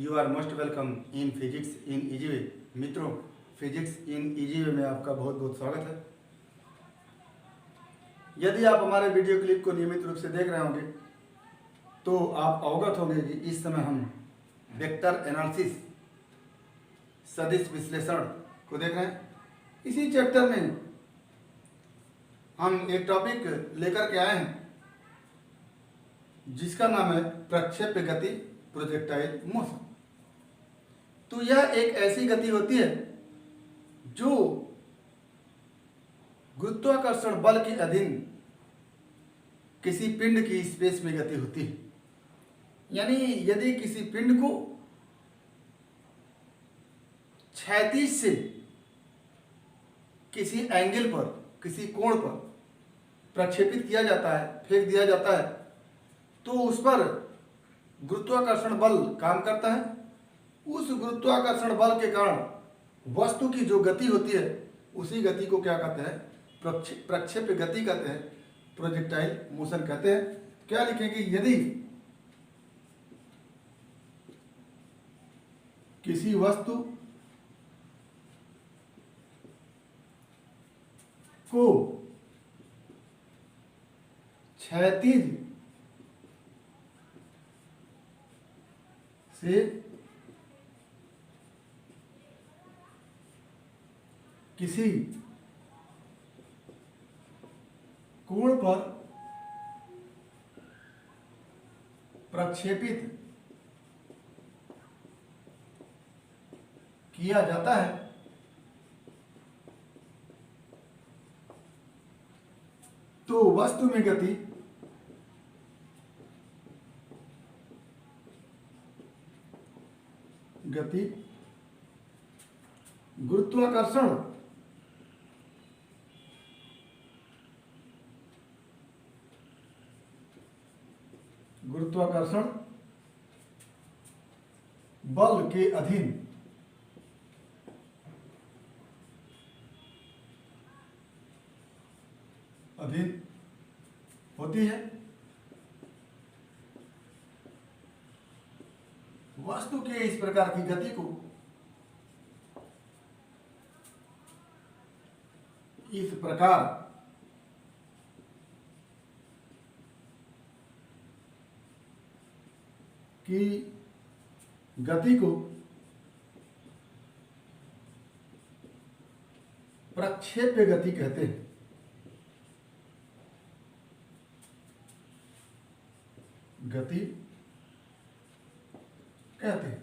You are most welcome in physics in easy way. मित्रों, physics in easy वे में आपका बहुत बहुत स्वागत है। यदि आप हमारे वीडियो क्लिप को नियमित रूप से देख रहे होंगे तो आप अवगत होंगे कि इस समय हम वेक्टर एनालिसिस सदिश विश्लेषण को देख रहे हैं। इसी चैप्टर में हम एक टॉपिक लेकर के आए हैं जिसका नाम है प्रक्षेप्य गति, प्रोजेक्टाइल मोशन। तो यह एक ऐसी गति होती है जो गुरुत्वाकर्षण बल के अधीन किसी पिंड की स्पेस में गति होती है। यानी यदि किसी पिंड को क्षैतिज से किसी एंगल पर, किसी कोण पर प्रक्षेपित किया जाता है, फेंक दिया जाता है, तो उस पर गुरुत्वाकर्षण बल काम करता है। उस गुरुत्वाकर्षण बल के कारण वस्तु की जो गति होती है उसी गति को क्या कहते हैं? प्रक्षेप्य गति कहते हैं, प्रोजेक्टाइल मोशन कहते हैं। क्या लिखेंगे? यदि किसी वस्तु को क्षैतिज से किसी कोण पर प्रक्षेपित किया जाता है तो वस्तु में गति गुरुत्वाकर्षण बल के अधीन होती है। वस्तु के इस प्रकार की गति को इस प्रकार की गति को प्रक्षेप्य गति कहते हैं। गति कहते हैं।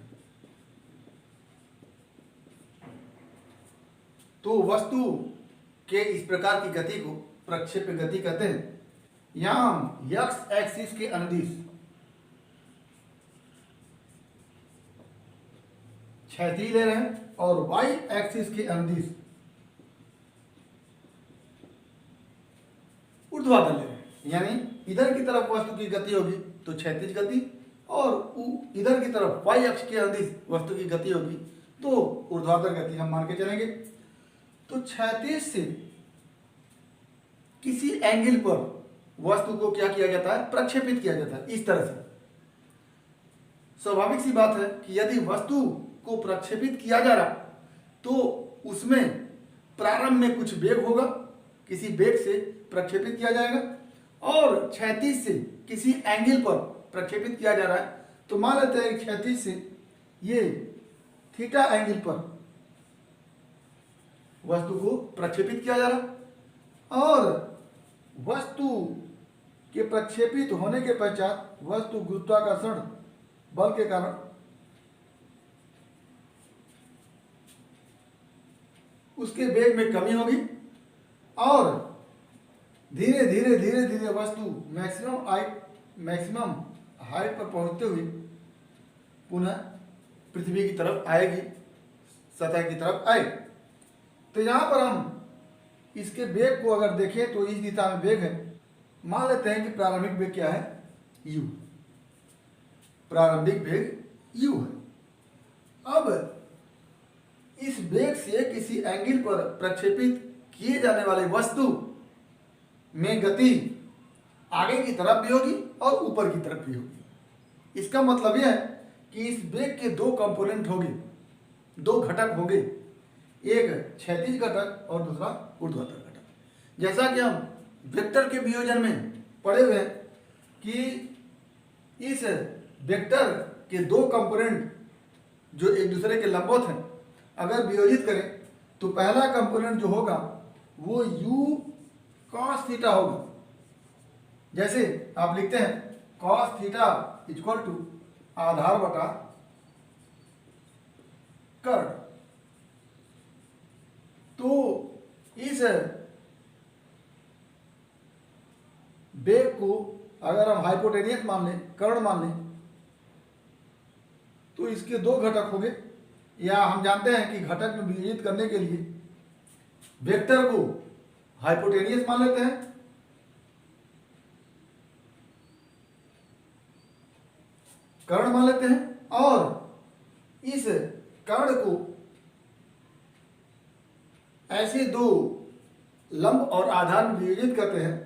तो वस्तु के इस प्रकार की गति को प्रक्षेप्य गति कहते हैं। यहां हम एक्स एक्सिस के अनुदिश क्षैतिज ले रहे हैं और वाई एक्सिस के अनुदिश ऊर्ध्वाधर ले रहे हैं। यानी इधर की तरफ वस्तु की गति होगी तो क्षैतिज गति, और इधर की तरफ वाई अक्ष के अनुदिश वस्तु की गति होगी तो ऊर्ध्वाधर गति हम मान के चलेंगे। तो क्षैतिज से किसी एंगल पर वस्तु को क्या किया जाता है? प्रक्षेपित किया जाता है। इस तरह से स्वाभाविक सी बात है कि यदि वस्तु को प्रक्षेपित किया जा रहा तो उसमें प्रारंभ में कुछ वेग होगा, किसी वेग से प्रक्षेपित किया जाएगा, और क्षैतिज से किसी एंगल पर प्रक्षेपित किया जा रहा है तो मान लेते हैं क्षैतिज से ये थीटा एंगल पर वस्तु को प्रक्षेपित किया जा रहा, और वस्तु के प्रक्षेपित होने के पश्चात वस्तु गुरुत्वाकर्षण बल के कारण उसके वेग में कमी होगी और धीरे धीरे वस्तु मैक्सिमम हाइट पर पहुंचते हुए पुनः पृथ्वी की तरफ आएगी, सतह की तरफ आएगी। तो यहाँ पर हम इसके वेग को अगर देखें तो इस दिशा में वेग है। मान लेते हैं कि प्रारंभिक वेग क्या है? u। प्रारंभिक वेग u है। अब इस वेग से किसी एंगल पर प्रक्षेपित किए जाने वाले वस्तु में गति आगे की तरफ भी होगी और ऊपर की तरफ भी होगी। इसका मतलब यह है कि इस बेग के दो कंपोनेंट होंगे, दो घटक होंगे, एक क्षैतिज घटक और दूसरा ऊर्ध्वाधर घटक। जैसा कि हम वेक्टर के वियोजन में पढ़े हुए हैं कि इस वेक्टर के दो कंपोनेंट जो एक दूसरे के लंबवत हैं, अगर वियोजित करें तो पहला कंपोनेंट जो होगा वो u cos थीटा होगा। जैसे आप लिखते हैं cos थीटा इक्वल टू आधार बटा कर्ण। तो इस बेग को अगर हम हाइपोटेनियस मान लें, कर्ण मान लें, तो इसके दो घटक होंगे, या हम जानते हैं कि घटक में विभाजित करने के लिए वेक्टर को हाइपोटेनियस मान लेते हैं, कर्ण मान लेते हैं, और इस कर्ण को ऐसे दो लंब और आधार में विभाजित करते हैं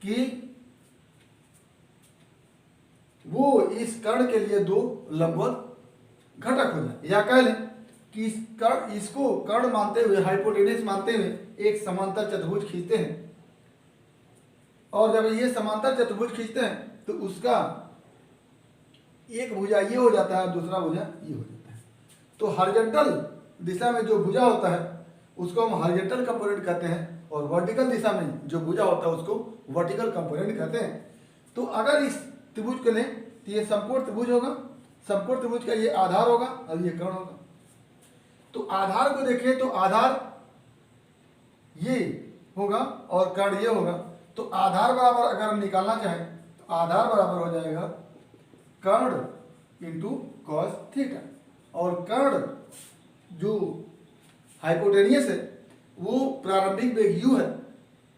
कि वो इस कर्ण के लिए दो लंबवत घटक हो जाए, या कह लें कि इसको कर्ण मानते हुए, हाइपोटेनियस मानते हुए एक समांतर चतुर्भुज खींचते हैं, और जब ये समांतर चतुर्भुज खींचते हैं तो उसका एक भुजा ये हो जाता है, दूसरा भुजा ये हो जाता है। तो हॉरिजॉन्टल दिशा में जो भुजा होता है उसको हम हॉरिजॉन्टल कंपोनेंट कहते हैं, और वर्टिकल दिशा में जो भुजा होता है उसको वर्टिकल कंपोनेंट कहते हैं। तो अगर इस त्रिभुज को लें तो ये समकोण त्रिभुज होगा, समकोण त्रिभुज का ये आधार होगा और ये कर्ण होगा। तो आधार को देखें तो आधार ये होगा और कर्ण ये होगा। तो आधार बराबर अगर हम निकालना चाहें तो आधार बराबर हो जाएगा कर्ण इंटू कॉस थीटा, और कर्ण जो हाइपोटेनियस है वो प्रारंभिक वेग u है,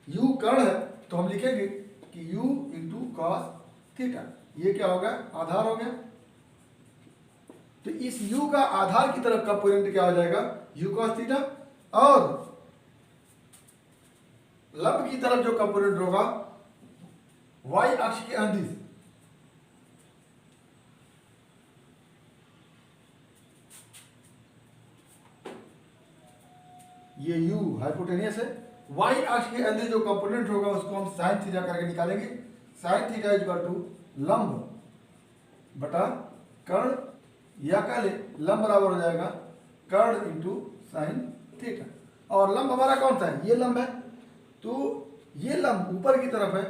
u कर्ण है, तो हम लिखेंगे कि u इंटू कॉस थीटा, ये क्या होगा, आधार हो गया। तो इस u का आधार की तरफ कंपोनेंट क्या हो जाएगा, u cos थीटा, और लंब की तरफ जो कंपोनेंट होगा y अक्ष के अंदिश, ये u हाइपोटेनियस है, y अक्ष के अंदर जो कंपोनेंट होगा उसको हम साइन थीटा करके निकालेंगे। साइन थीटा इक्वल टू लंब बटा कर्ण, या कह ले लंब बराबर हो जाएगा कर्ण इंटू साइन थीटा। और लंब हमारा कौन सा है, ये लंब है, तो ये लंब ऊपर की तरफ है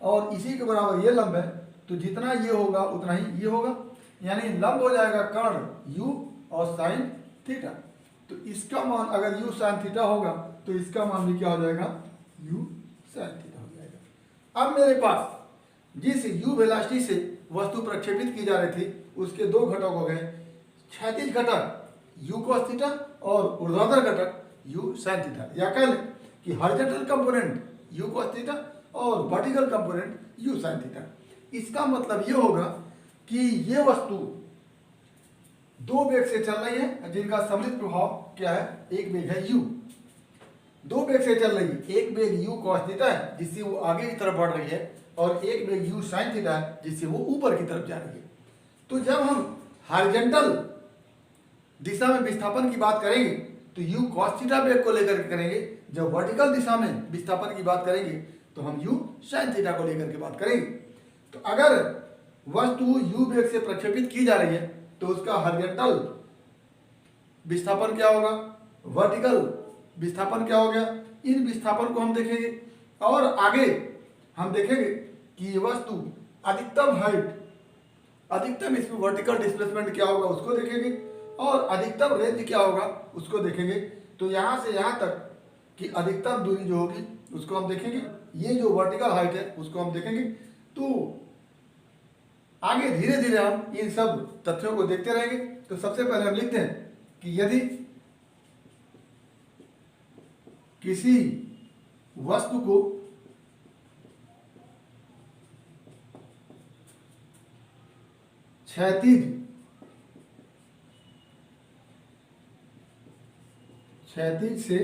और इसी के बराबर ये लंब है, तो जितना ये होगा उतना ही ये होगा, यानी लंब हो जाएगा कर्ण u और साइन थीटा। तो इसका मान अगर u साइन थीटा होगा तो इसका मान भी क्या हो जाएगा, u साइन थीटा हो जाएगा। अब मेरे पास जिस u वेलोसिटी से वस्तु प्रक्षेपित की जा रही थी उसके दो घटक हो गए, क्षैतिज घटक u cos थीटा और ऊर्ध्वाधर घटक u sin थीटा, या कह लें कि horizontal component u cos theta और vertical component u sin theta. इसका मतलब ये होगा कि ये वस्तु दो वेग से चल रही है जिनका सम्मिलित प्रभाव क्या है, एक वेग है u, दो वेग से चल रही है, एक वेग u cos थीटा है जिससे वो आगे की तरफ बढ़ रही है, और एक वेग u sin थीटा है जिससे वो ऊपर की तरफ जा रही है। तो जब हम हॉरिजॉन्टल दिशा में विस्थापन की बात करेंगे तो u cos थीटा वेग को लेकर के करेंगे, जब वर्टिकल दिशा में विस्थापन की बात करेंगे तो हम u sin थीटा को लेकर के बात करेंगे। तो अगर वस्तु u वेग से प्रक्षेपित की जा रही है तो उसका हॉरिजॉन्टल विस्थापन क्या होगा, वर्टिकल विस्थापन क्या हो गया, इन विस्थापन को हम देखेंगे, और आगे हम देखेंगे कि ये वस्तु अधिकतम हाइट, अधिकतम इसमें वर्टिकल डिस्प्लेसमेंट क्या होगा उसको देखेंगे, और अधिकतम रेंज क्या होगा उसको देखेंगे। तो यहाँ से यहाँ तक की अधिकतम दूरी जो होगी उसको हम देखेंगे, ये जो वर्टिकल हाइट है उसको हम देखेंगे। तो आगे धीरे धीरे हम इन सब तथ्यों को देखते रहेंगे। तो सबसे पहले हम लिखते हैं कि यदि किसी वस्तु को क्षैतिज से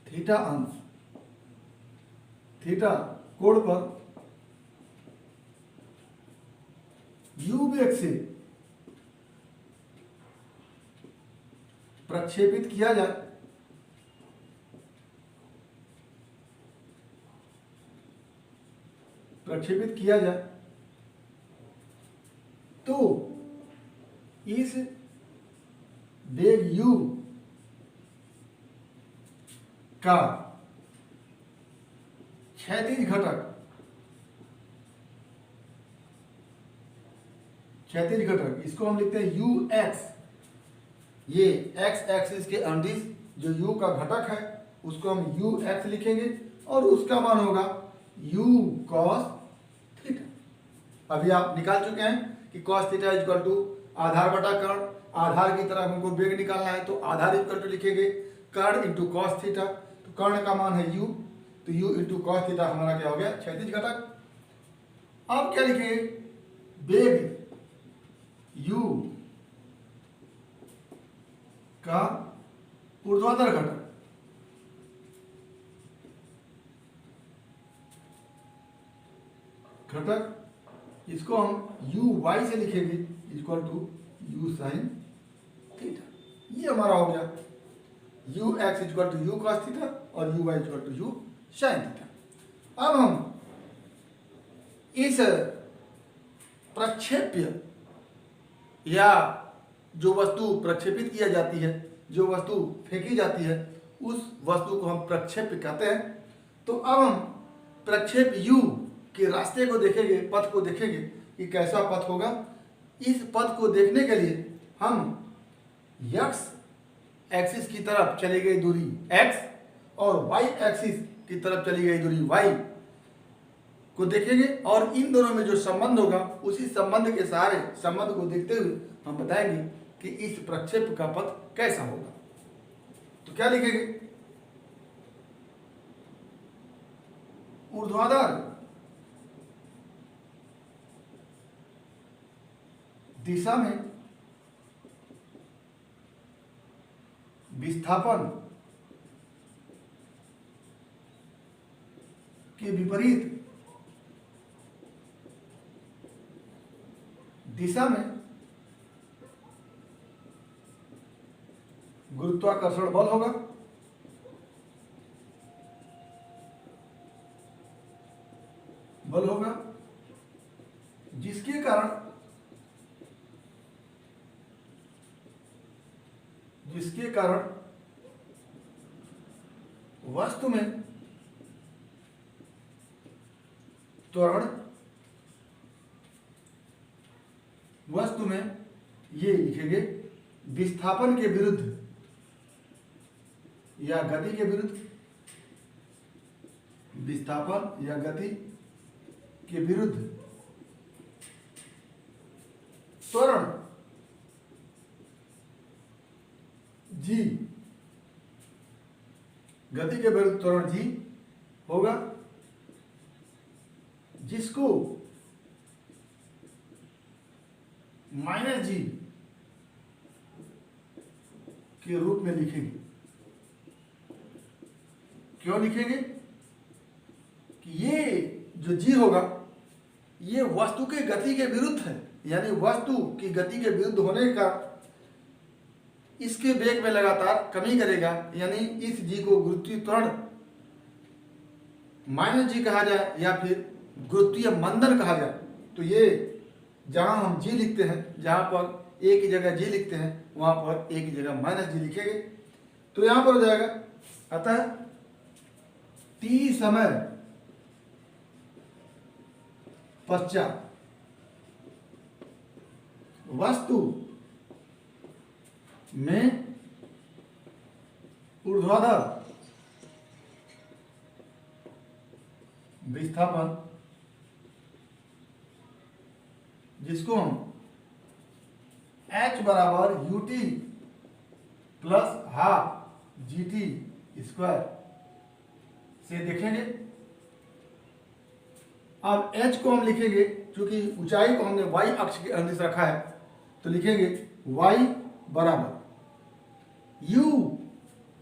थीटा अंश, थीटा कोण पर u वेग से प्रक्षेपित किया जाए तो इस वेग u का क्षैतिज घटक इसको हम लिखते हैं ux। ये x एक्सिस के अंदिश जो u का घटक है उसको हम ux लिखेंगे और उसका मान होगा u cos थीटा। अभी आप निकाल चुके हैं कि cos थीटा इक्वल टू आधार बटा कर्ण, आधार की तरफ हमको वेग निकालना है तो आधार इक्वल टू लिखेंगे कर्ण इंटू कॉस थीटा। तो कर्ण का मान है u, तो u इंटू कॉस थीटा हमारा क्या हो गया, क्षैतिज घटक। अब क्या लिखेंगे, वेग u का ऊर्ध्वाधर घटक, इसको हम u y से लिखेंगे equal to u sine theta. ये हमारा हो गया u x equal to u cos theta और u y equal to u sine theta. अब हम इस प्रक्षेप्य या जो वस्तु प्रक्षेपित किया जाती है, जो वस्तु फेंकी जाती है, उस वस्तु को हम प्रक्षेप्य कहते हैं। तो अब हम प्रक्षेप u के रास्ते को देखेंगे, पथ को देखेंगे कि कैसा पथ होगा। इस पथ को देखने के लिए हम x एक्सिस की तरफ चली गई दूरी x और y एक्सिस की तरफ चली गई दूरी y को देखेंगे और इन दोनों में जो संबंध होगा उसी संबंध के सहारे, संबंध को देखते हुए हम बताएंगे कि इस प्रक्षेप का पथ कैसा होगा। तो क्या लिखेंगे, ऊर्ध्वाधर दिशा में विस्थापन के विपरीत दिशा में गुरुत्वाकर्षण बल होगा। जिसके कारण वस्तु में त्वरण, वस्तु में ये लिखेंगे विस्थापन के विरुद्ध या गति के विरुद्ध, विस्थापन या गति के विरुद्ध त्वरण g, गति के विरुद्ध त्वरण g होगा, जिसको माइनस g के रूप में लिखेंगे। क्यों लिखेंगे कि ये जो g होगा ये वस्तु के गति के विरुद्ध है, यानी वस्तु की गति के विरुद्ध होने का इसके वेग में लगातार कमी करेगा, यानी इस g को गुरुत्वीय त्वरण माइनस g कहा जाए या फिर गुरुत्वीय मंदन कहा जाए। तो ये जहां हम g लिखते हैं, जहां पर एक ही जगह g लिखते हैं वहां पर एक ही जगह माइनस g लिखेंगे। तो यहां पर हो जाएगा, अतः t समय पश्चात वस्तु में ऊर्ध्वाधर विस्थापन, जिसको हम h बराबर ut plus half gt square से देखेंगे। अब h को हम लिखेंगे, क्योंकि ऊंचाई को हमने y अक्ष के अंदिश रखा है, तो लिखेंगे y बराबर u,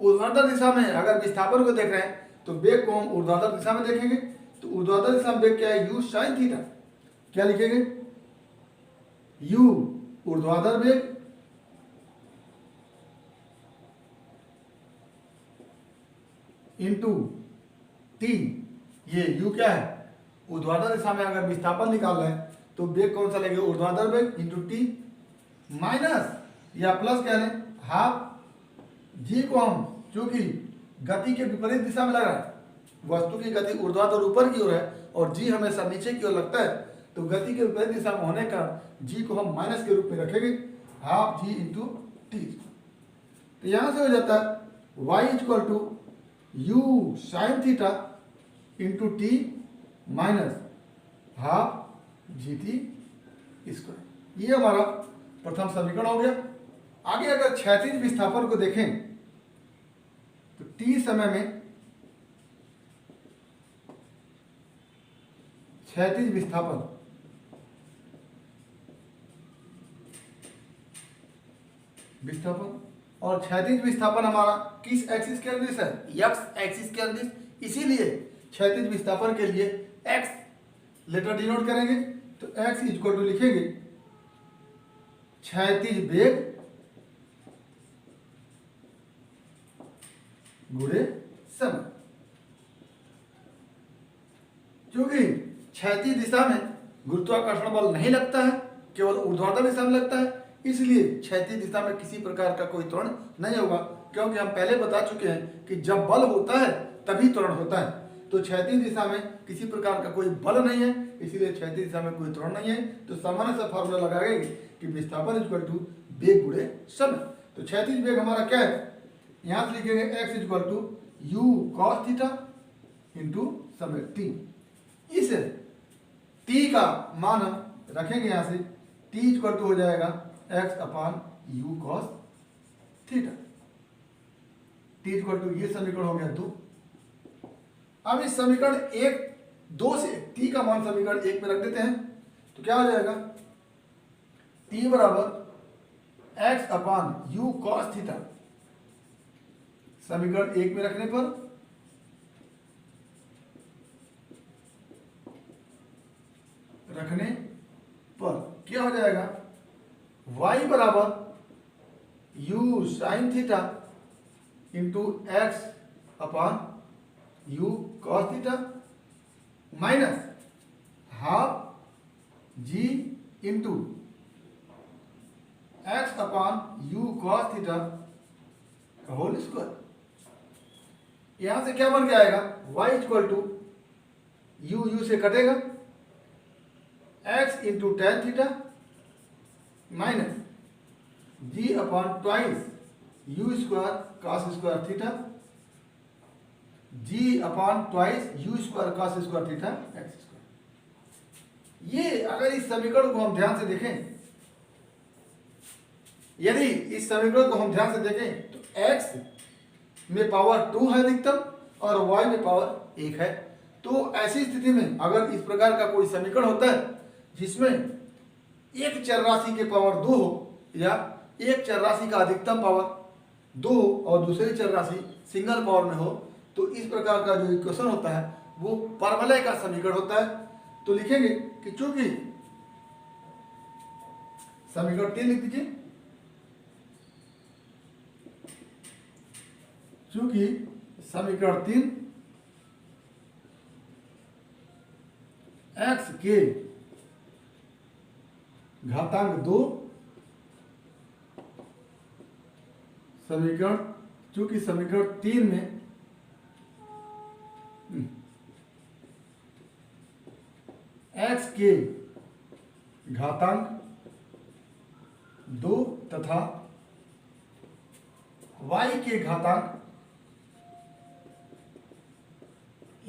ऊर्ध्वाधर दिशा में अगर विस्थापन को देख रहे हैं तो वेग को हम ऊर्ध्वाधर दिशा में देखेंगे। तो ऊर्ध्वाधर दिशा में वेग क्या है, u साइन थीटा। क्या लिखेंगे, u ऊर्ध्वाधर वेग इंटू टी, ये u क्या है, ऊर्ध्वाधर दिशा में अगर विस्थापन निकाल रहे हैं तो वेग कौन सा लगेगा, ऊर्ध्वाधर वेग इंटू टी, माइनस या प्लस कह लें हाफ जी को हम, चूंकि गति के विपरीत दिशा में लगा है, वस्तु की गति ऊर्ध्वाधर ऊपर की ओर है और जी हमेशा नीचे की ओर लगता है, तो गति के विपरीत दिशा में होने का जी को हम माइनस के रूप में रखेंगे, हाफ जी इंटू टी। तो यहां से हो जाता है y equal to u sine theta into t minus half g t square. ये हमारा प्रथम समीकरण हो गया। आगे अगर क्षैतिज विस्थापन को देखें तो टी समय में क्षैतिज विस्थापन और क्षैतिज विस्थापन हमारा किस एक्सिस के अनुदिश है, एक्स एक्सिस के अनुदिश, इसीलिए क्षैतिज विस्थापन के लिए एक्स लेटर डिनोट करेंगे, तो एक्स इक्वल टू लिखेंगे क्षैतिज वेग गुणे समय। क्योंकि क्षैतिज दिशा में गुरुत्वाकर्षण बल नहीं लगता है, केवल ऊर्ध्वाधर दिशा में लगता है, इसलिए क्षैतिज दिशा में किसी प्रकार का कोई त्वरण नहीं होगा, क्योंकि हम पहले बता चुके हैं कि जब बल होता है तभी त्वरण होता है। तो क्षैतिज दिशा में किसी प्रकार का कोई बल नहीं है, इसलिए क्षैतिज दिशा में कोई त्वरण नहीं है, तो सामान्य सा फॉर्मूला लगाएंगे कि विस्थापन इक्वल टू वेग गुणे समय। तो क्षैतिज वेग हमारा क्या है, यहां से लिखेंगे x equal to u cos theta into समय टी। इस टी का मान हम रखेंगे यहां से, टी इक्वल टू हो जाएगा x upon u cos theta. T equal to, ये समीकरण हो गया 2। अब इस समीकरण 1-2 से टी का मान समीकरण 1 में रख देते हैं, तो क्या हो जाएगा, टी बराबर x upon u cos theta. समीकरण 1 में रखने पर क्या हो जाएगा, y बराबर u sine theta into x upon u cos theta minus half g into x upon u cos theta का होल स्क्वायर। यहां से क्या बन के आएगा, y इक्वल टू यू से कटेगा x into tan theta minus g upon twice u square cos square theta, g upon twice u square cos square theta x square. ये अगर इस समीकरण को हम ध्यान से देखें, यदि इस समीकरण को हम ध्यान से देखें तो x में पावर 2 है अधिकतम और y में पावर 1 है। तो ऐसी स्थिति में अगर इस प्रकार का कोई समीकरण होता है जिसमें एक चर राशि के पावर 2 हो या एक चर राशि का अधिकतम पावर 2 और दूसरी चर राशि सिंगल पावर में हो, तो इस प्रकार का जो इक्वेशन होता है वो परवलय का समीकरण होता है। तो लिखेंगे कि चूंकि समीकरण 3 लिख दीजिए, चूंकि समीकरण 3 x के घातांक 2 समीकरण, चूंकि समीकरण 3 में x के घातांक 2 तथा y के घातांक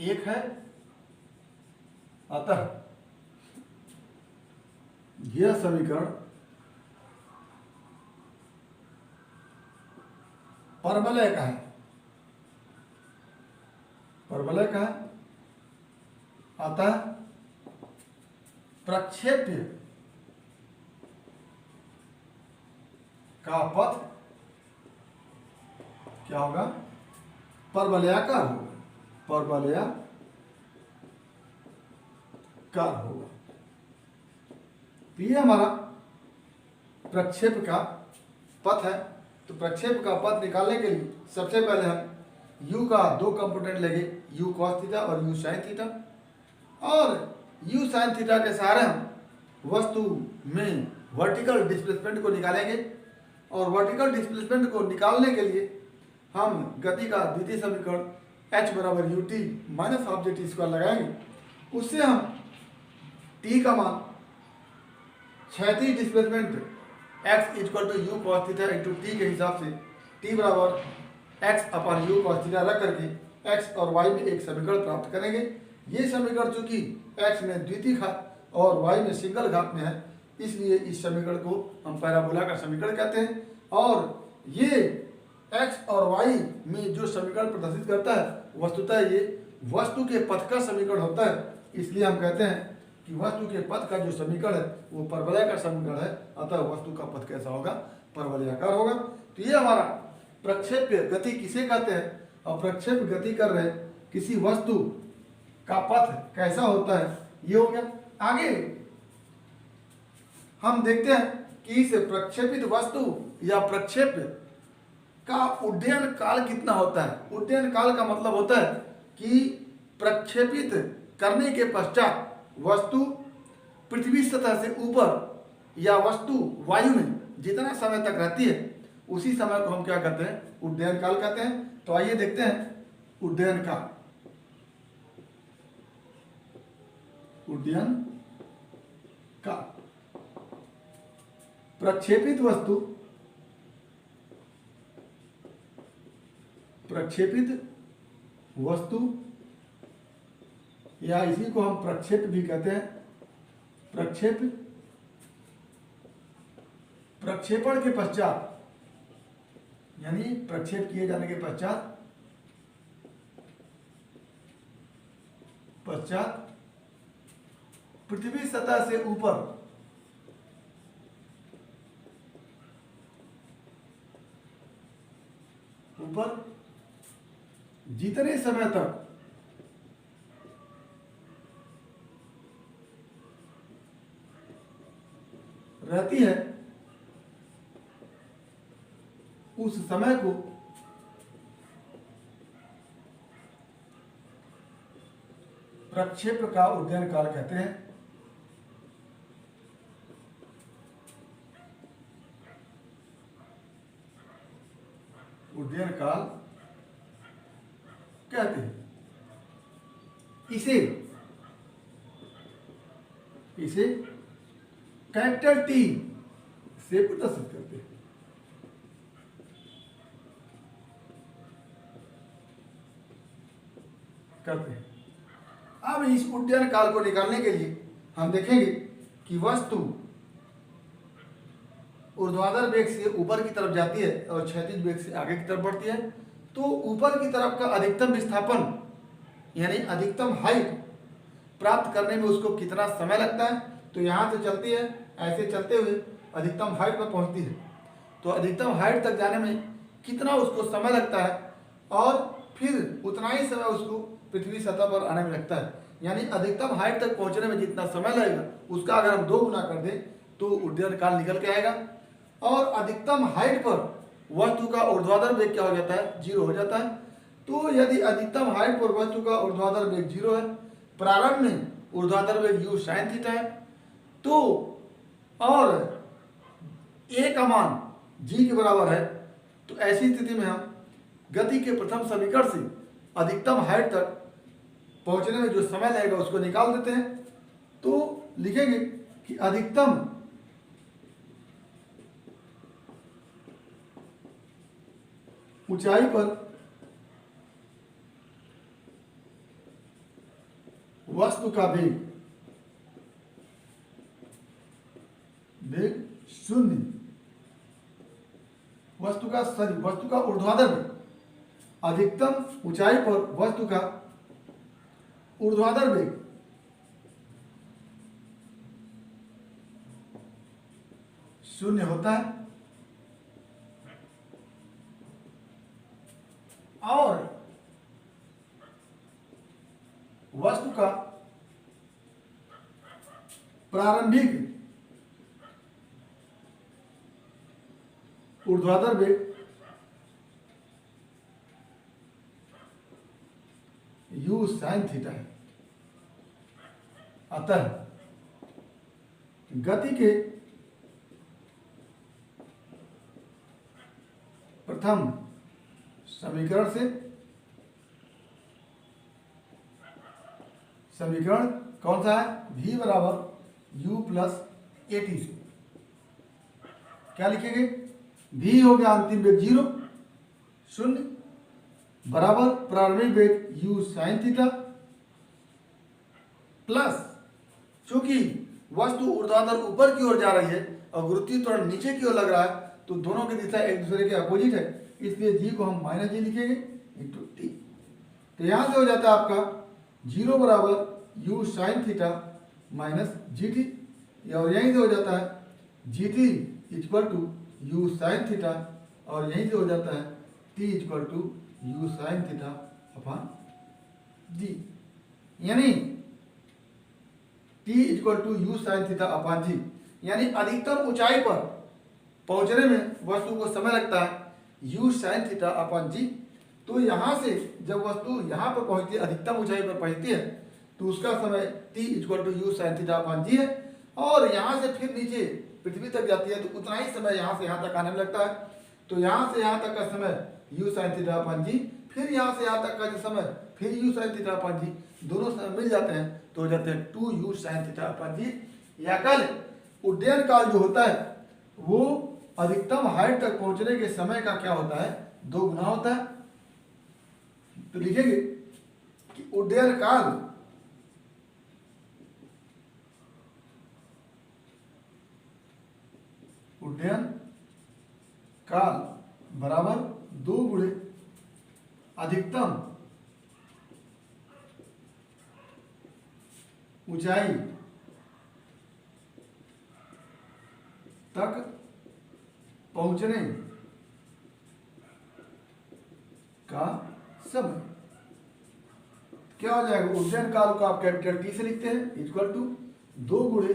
1 है, अतः यह समीकरण परवलय का है, परवलय का है। अतः प्रक्षेप्य का पथ क्या होगा, परवलयाकार होगा, परवलयाकार होगा। ये हमारा प्रक्षेप का पथ है। तो प्रक्षेप का पथ निकालने के लिए सबसे पहले हम u का दो कंपोनेंट लेंगे, u cos थीटा और u sin थीटा, और u sin थीटा के सहारे हम वस्तु में वर्टिकल डिस्प्लेसमेंट को निकालेंगे। और वर्टिकल डिस्प्लेसमेंट को निकालने के लिए हम गति का द्वितीय समीकरण h बराबर ut minus half g t square लगाएंगे। उससे हम t का मान क्षैतिज displacement x equal to u cos theta into t के हिसाब से t बराबर x upon u cos theta रख करके x और y में एक समीकरण प्राप्त करेंगे। ये समीकरण चूंकि x में द्वितीय घात और y में सिंगल घात में है, इसलिए इस समीकरण को हम पैराबोला का समीकरण कहते हैं। और ये x और y में जो समीकरण प्रदर्शित करता है वस्तुतः ये वस्तु के पथ का समीकरण होता है। इसलिए हम कहते हैं कि वस्तु के पथ का जो समीकरण है वो परवलयाकार समीकरण है, अतः वस्तु का पथ कैसा होगा, परवलयाकार होगा। तो ये हमारा प्रक्षेप्य गति किसे कहते हैं, और प्रक्षेप गति कर रहे किसी वस्तु का पथ कैसा होता है, ये हो गया। आगे हम देखते हैं कि इस प्रक्षेपित वस्तु या प्रक्षेप का उड्डयन काल कितना होता है। उड्डयन काल का मतलब होता है कि प्रक्षेपित करने के पश्चात वस्तु पृथ्वी सतह से ऊपर या वस्तु वायु में जितना समय तक रहती है उसी समय को हम क्या कहते हैं, उड्डयन काल कहते हैं। तो आइए देखते हैं उड्डयन काल। उड्डयन काल, प्रक्षेपित वस्तु या इसी को हम प्रक्षेप भी कहते हैं। प्रक्षेपण के पश्चात यानी प्रक्षेप किए जाने के पश्चात पृथ्वी सतह से ऊपर जितने समय तक रहती है उस समय को प्रक्षेप का उड्डयन काल कहते हैं। उड्डयन काल कहते हैं। इसे कैपिटल टी से प्रदर्शित करते हैं। अब इस उड्डयन काल को निकालने के लिए हम देखेंगे कि वस्तु ऊर्ध्वाधर वेग से ऊपर की तरफ जाती है और क्षैतिज वेग से आगे की तरफ बढ़ती है। तो ऊपर की तरफ का अधिकतम विस्थापन यानी अधिकतम हाइट प्राप्त करने में उसको कितना समय लगता है, तो यहाँ से चलती है, ऐसे चलते हुए अधिकतम हाइट पर पहुँचती है। तो अधिकतम हाइट तक जाने में कितना उसको समय लगता है और फिर उतना ही समय उसको पृथ्वी सतह पर आने में लगता है। यानी अधिकतम हाइट तक पहुँचने में जितना समय लगेगा उसका अगर हम 2 गुना कर दें तो उड्डयन काल निकल के आएगा। और अधिकतम हाइट पर वस्तु का ऊर्ध्वाधर वेग क्या हो जाता है, 0 हो जाता है। तो यदि अधिकतम हाइट पर वस्तु का ऊर्ध्वाधर वेग 0 है, प्रारंभ में ऊर्ध्वाधर वेग u sin थीटा है, तो और a का मान g के बराबर है, तो ऐसी स्थिति में हम गति के प्रथम समीकरण से अधिकतम हाइट तक पहुंचने में जो समय लगेगा उसको निकाल देते हैं। तो लिखेंगे कि अधिकतम ऊंचाई पर वस्तु का वेग शून्य, वस्तु का ऊर्ध्वाधर वेग, अधिकतम ऊंचाई पर वस्तु का ऊर्ध्वाधर वेग शून्य होता है और वस्तु का प्रारंभिक ऊर्ध्वाधर वेग u sin थीटा है। अतः गति के प्रथम समीकरण से समीकरण कौन सा है? v बराबर u प्लस ए टी से क्या लिखेंगे? v हो गया अंतिम वेग 0 शून्य बराबर प्रारंभिक वेग u sin थीटा प्लस, चूंकि वस्तु ऊर्ध्वाधर ऊपर की ओर जा रही है और गुरुत्वीय त्वरण नीचे की ओर लग रहा है, तो दोनों की दिशा एक दूसरे के अपोजिट है, इसलिए g को हम माइनस जी लिखेंगे इंटू टी। तो यहां से हो जाता है आपका 0 बराबर u sin theta minus g t, और यहीं से हो जाता है g t equal to u sine theta, और यहीं से हो जाता है t equal to u sine theta upon g, यानी t equal to u sine theta upon g, यानी अधिकतम ऊंचाई पर पहुंचने में वस्तु को समय लगता है यू साइन थीटा अपॉन जी। तो यहां से जब वस्तु यहां पर पहुंचती है, अधिकतम ऊंचाई पर पहुंचती है, तो उसका समय t equal to u sine theta upon g है, और यहां से फिर नीचे पृथ्वी तक जाती है तो उतना ही समय यहां से यहां तक आने में लगता है। तो यहां से यहां तक का समय यू साइन थीटा अपॉन जी, फिर यहां से यहां तक का जो समय फिर यू साइन थीटा अपॉन जी, दोनों समय मिल जाते हैं तो हो जाते हैं 2 यू साइन थीटा अपॉन जी। या कल उड्डयन काल जो होता है वो अधिकतम हाइट तक पहुंचने के समय का क्या होता है? 2 गुना होता है। तो लिखेंगे कि उड्डयन काल बराबर 2 गुणे अधिकतम ऊंचाई तक पहुंचने का समय। क्या हो जाएगा? उड्डयन काल को आप कैपिटल टी से लिखते हैं इक्वल टू 2 गुणे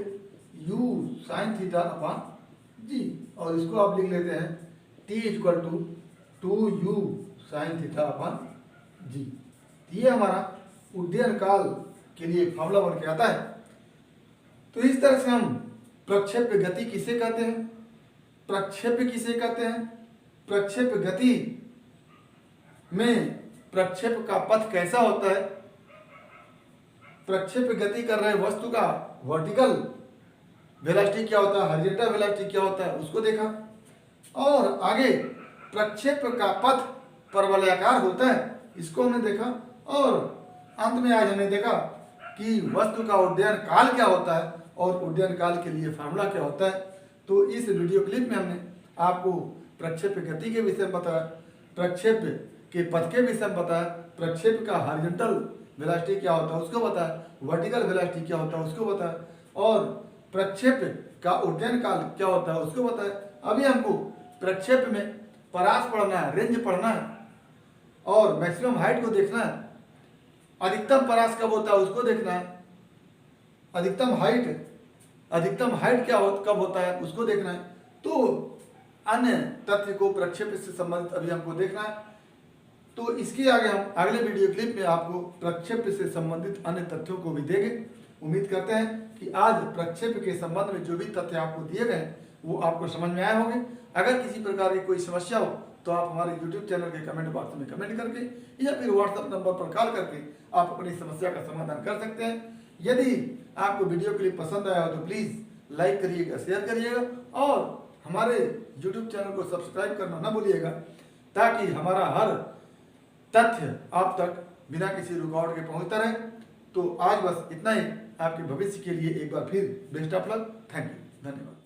u sine theta upon g, और इसको आप लिख लेते हैं t equal to 2 u sine theta upon g. ये हमारा उड्डयन काल के लिए फॉर्मूला बन के आता है। तो इस तरह से हम प्रक्षेप्य गति किसे कहते हैं? प्रक्षेप्य किसे कहते हैं? प्रक्षेप्य गति में प्रक्षेप का पथ कैसा होता है? प्रक्षेप्य गति कर रहे वस्तु का वर्टिकल वेलोसिटी क्या होता है, हॉरिजॉन्टल वेलोसिटी क्या होता है, उसको देखा। और आगे प्रक्षेप का पथ परवलयाकार होता है, इसको हमने देखा। और अंत में आज हमने देखा कि वस्तु का उड्डयन काल क्या होता है और उड्डयन काल के लिए फार्मूला क्या होता है। तो इस वीडियो क्लिप में हमने आपको प्रक्षेप गति के विषय में बताया, प्रक्षेप के पथ के विषय में बताया, प्रक्षेप का हॉरिजॉन्टल वेलोसिटी क्या होता है उसको बताया, वर्टिकल वेलोसिटी क्या होता है उसको बताया, और प्रक्षेप का उड्डयन काल क्या होता है उसको बताया। अभी हमको प्रक्षेप में परास पढ़ना है, रेंज पढ़ना है, और मैक्सिमम हाइट को देखना है, अधिकतम परास कब होता है उसको देखना है, अधिकतम हाइट कब होता है उसको देखना है। तो अन्य तथ्य को प्रक्षेप से संबंधित अभी हमको देखना है। तो इसके आगे हम अगले वीडियो क्लिप में आपको प्रक्षेप से संबंधित अन्य तथ्यों को भी देंगे। उम्मीद करते हैं कि आज प्रक्षेप के संबंध में जो भी तथ्य आपको दिए गए वो आपको समझ में आए होंगे। अगर किसी प्रकार की कोई समस्या हो तो आप हमारे YouTube चैनल के कमेंट बॉक्स में कमेंट करके या फिर व्हाट्सएप नंबर पर कॉल करके आप अपनी समस्या का समाधान कर सकते हैं। यदि आपको वीडियो क्लिप पसंद आया हो तो प्लीज़ लाइक करिएगा, शेयर करिएगा, और हमारे YouTube चैनल को सब्सक्राइब करना ना भूलिएगा, ताकि हमारा हर तथ्य आप तक बिना किसी रुकावट के पहुंचता रहे। तो आज बस इतना ही। आपके भविष्य के लिए एक बार फिर best of luck. Thank you, धन्यवाद।